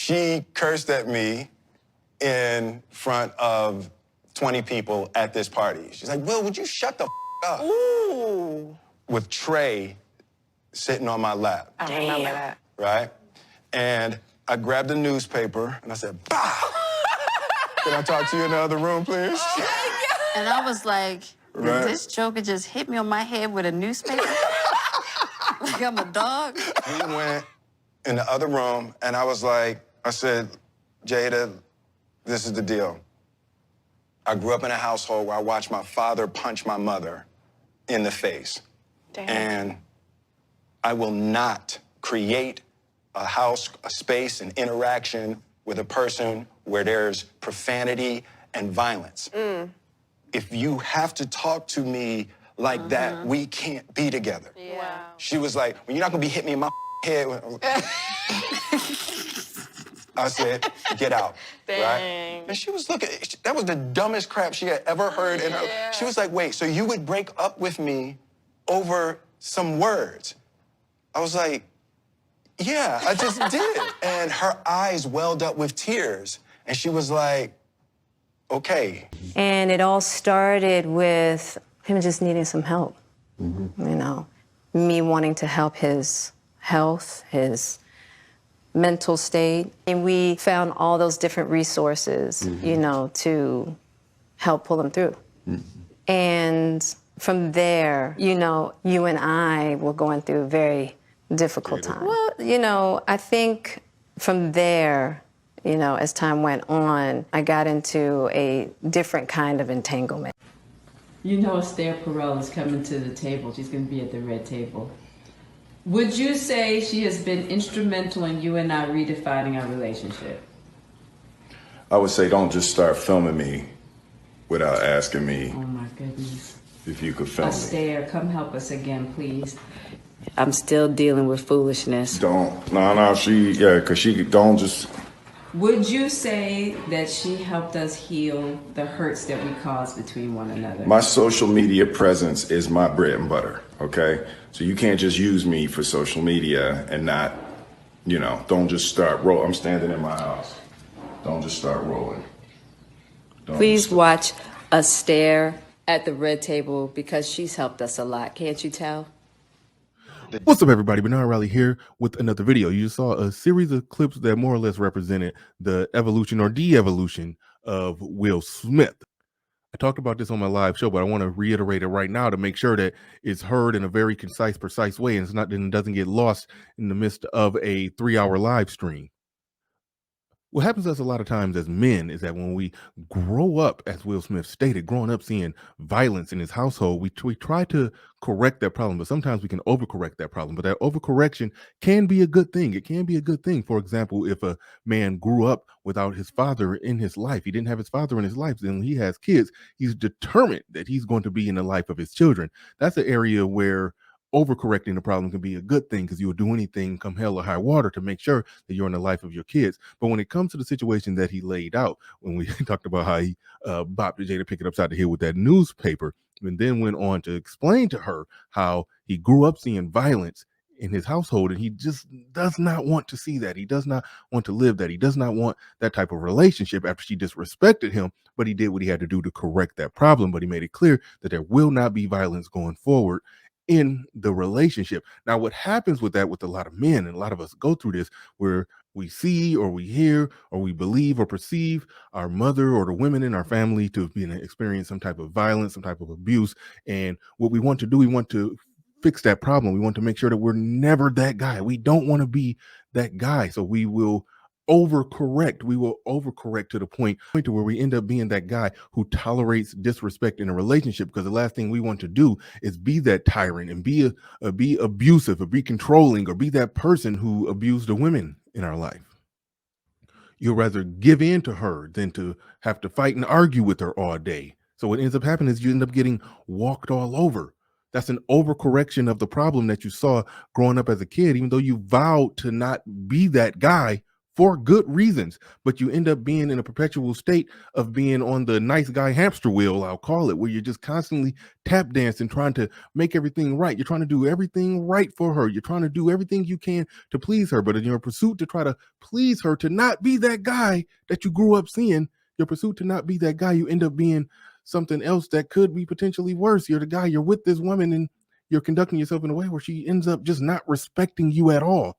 she cursed at me in front of 20 people at this party. She's like, Will, would you shut the up? Ooh. With Trey sitting on my lap. I remember that. Right? And I grabbed a newspaper and I said, bah! Can I talk to you in the other room, please? And I was like, Right. did this joker just hit me on my head with a newspaper? Like I'm a dog? We went in the other room and I was like, I said, Jada, this is the deal. I grew up in a household where I watched my father punch my mother in the face. Damn. And I will not create a house, a space, an interaction with a person where there's profanity and violence. If you have to talk to me like that, we can't be together. Yeah. Wow. She was like, well, you're not gonna be hitting me in my head. I said, get out, right? Dang. And she was looking, that was the dumbest crap she had ever heard in her. She was like, wait, so you would break up with me over some words? I was like, yeah, I just did. And her eyes welled up with tears. And she was like, okay. And it all started with him just needing some help. You know, me wanting to help his health, his mental state. And we found all those different resources, you know, to help pull him through. And from there, you know, you and I were going through a very difficult time. Well, you know, I think from there, you know, as time went on, I got into a different kind of entanglement. You know Esther Perel is coming to the table. She's going to be at the red table. Would you say she has been instrumental in you and I redefining our relationship? I would say don't just start filming me without asking me Oh my goodness. if you could film me. Esther, come help us again, please. I'm still dealing with foolishness. Because she don't just... Would you say that she helped us heal the hurts that we caused between one another? My social media presence is my bread and butter, okay? So you can't just use me for social media and not, you know, don't just start rolling. I'm standing in my house. Don't just start rolling. Please watch Esther at the red table because she's helped us a lot. Can't you tell? What's up, everybody? Bernard Riley here with another video. You saw a series of clips that more or less represented the evolution or de-evolution of Will Smith. I talked about this on my live show, but I want to reiterate it right now to make sure that it's heard in a very concise, precise way, and it doesn't get lost in the midst of a 3-hour live stream. What happens to us a lot of times as men is that when we grow up, as Will Smith stated, growing up seeing violence in his household, we try to correct that problem, but sometimes we can overcorrect that problem. But that overcorrection can be a good thing. It can be a good thing. For example, if a man grew up without his father in his life, he didn't have his father in his life, then when he has kids, he's determined that he's going to be in the life of his children. That's an area where overcorrecting the problem can be a good thing because you'll do anything come hell or high water to make sure that you're in the life of your kids. But when it comes to the situation that he laid out, when we talked about how he bopped Jada Pinkett upside the head with that newspaper, and then went on to explain to her how he grew up seeing violence in his household, and he just does not want to see that. He does not want to live that. He does not want that type of relationship after she disrespected him, but he did what he had to do to correct that problem. But he made it clear that there will not be violence going forward in the relationship. Now, what happens with that with a lot of men, and a lot of us go through this, where we see or we hear or we believe or perceive our mother or the women in our family to be experience some type of violence, some type of abuse. And what we want to do, we want to fix that problem. We want to make sure that we're never that guy. We don't want to be that guy. So we will overcorrect. We will overcorrect to the point to where we end up being that guy who tolerates disrespect in a relationship, because the last thing we want to do is be that tyrant and be abusive or be controlling or be that person who abused the women in our life. You'll rather give in to her than to have to fight and argue with her all day. So what ends up happening is you end up getting walked all over. That's an overcorrection of the problem that you saw growing up as a kid, even though you vowed to not be that guy for good reasons, but you end up being in a perpetual state of being on the nice guy hamster wheel, I'll call it, where you're just constantly tap dancing, trying to make everything right. You're trying to do everything right for her. You're trying to do everything you can to please her, but in your pursuit to try to please her, to not be that guy that you grew up seeing, your pursuit to not be that guy, you end up being something else that could be potentially worse. You're the guy, you're with this woman, and you're conducting yourself in a way where she ends up just not respecting you at all.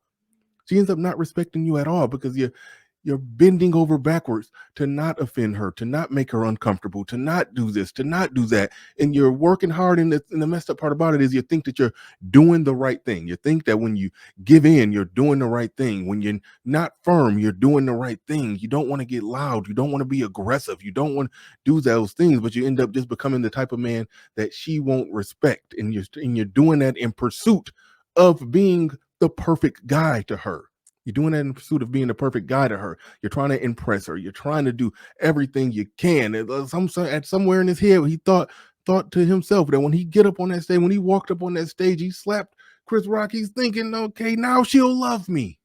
She ends up not respecting you at all because you're bending over backwards to not offend her, to not make her uncomfortable, to not do this, to not do that. And you're working hard. And the messed up part about it is you think that you're doing the right thing. You think that when you give in, you're doing the right thing. When you're not firm, you're doing the right thing. You don't want to get loud. You don't want to be aggressive. You don't want to do those things, but you end up just becoming the type of man that she won't respect. And you're doing that in pursuit of being the perfect guy to her. You're doing that in pursuit of being the perfect guy to her. You're trying to impress her. You're trying to do everything you can. At somewhere in his head, he thought to himself that when he get up on that stage, when he walked up on that stage, he slapped Chris Rock. He's thinking, okay, now she'll love me.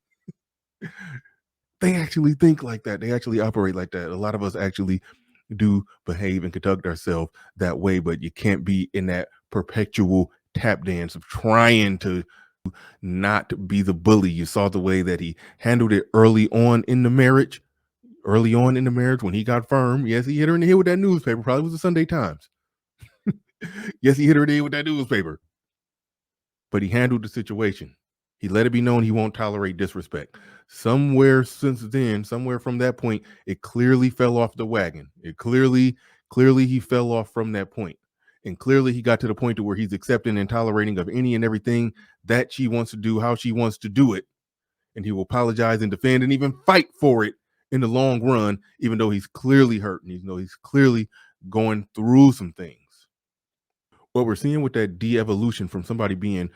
They actually think like that. They actually operate like that. A lot of us actually do behave and conduct ourselves that way, but you can't be in that perpetual tap dance of trying to not be the bully. You saw the way that he handled it early on in the marriage. Early on in the marriage, when he got firm, yes, he hit her in the head with that newspaper. Probably was the Sunday Times. Yes, he hit her in the head with that newspaper. But he handled the situation. He let it be known he won't tolerate disrespect. Somewhere since then, somewhere from that point, it clearly fell off the wagon. It clearly he fell off from that point. And clearly he got to the point to where he's accepting and tolerating of any and everything that she wants to do, how she wants to do it. And he will apologize and defend and even fight for it in the long run, even though he's clearly hurt and even though he's clearly going through some things. What we're seeing with that de-evolution from somebody being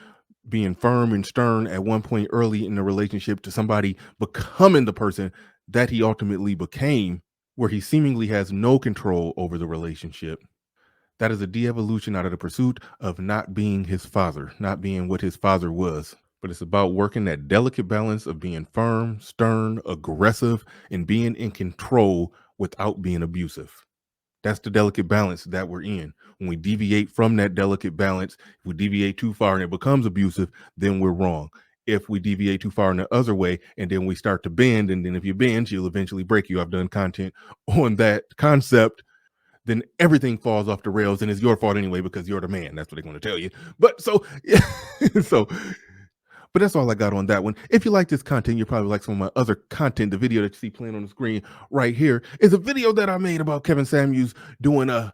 firm and stern at one point early in the relationship to somebody becoming the person that he ultimately became, where he seemingly has no control over the relationship. That is a de-evolution out of the pursuit of not being his father, not being what his father was. But it's about working that delicate balance of being firm, stern, aggressive, and being in control without being abusive. That's the delicate balance that we're in. When we deviate from that delicate balance, if we deviate too far and it becomes abusive, then we're wrong. If we deviate too far in the other way and then we start to bend, and then if you bend, she'll eventually break you. I've done content on that concept. Then everything falls off the rails and it's your fault anyway because you're the man. That's what they're going to tell you. But so, yeah, but that's all I got on that one. If you like this content, you probably like some of my other content. The video that you see playing on the screen right here is a video that I made about Kevin Samuels doing a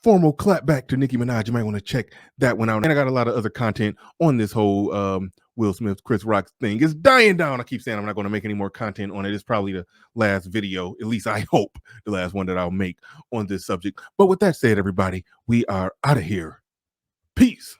formal clap back to Nicki Minaj. You might want to check that one out. And I got a lot of other content on this whole Will Smith, Chris Rock thing. It's dying down. I keep saying I'm not going to make any more content on it. It's probably the last video, at least I hope the last one that I'll make on this subject. But with that said, everybody, we are out of here. Peace.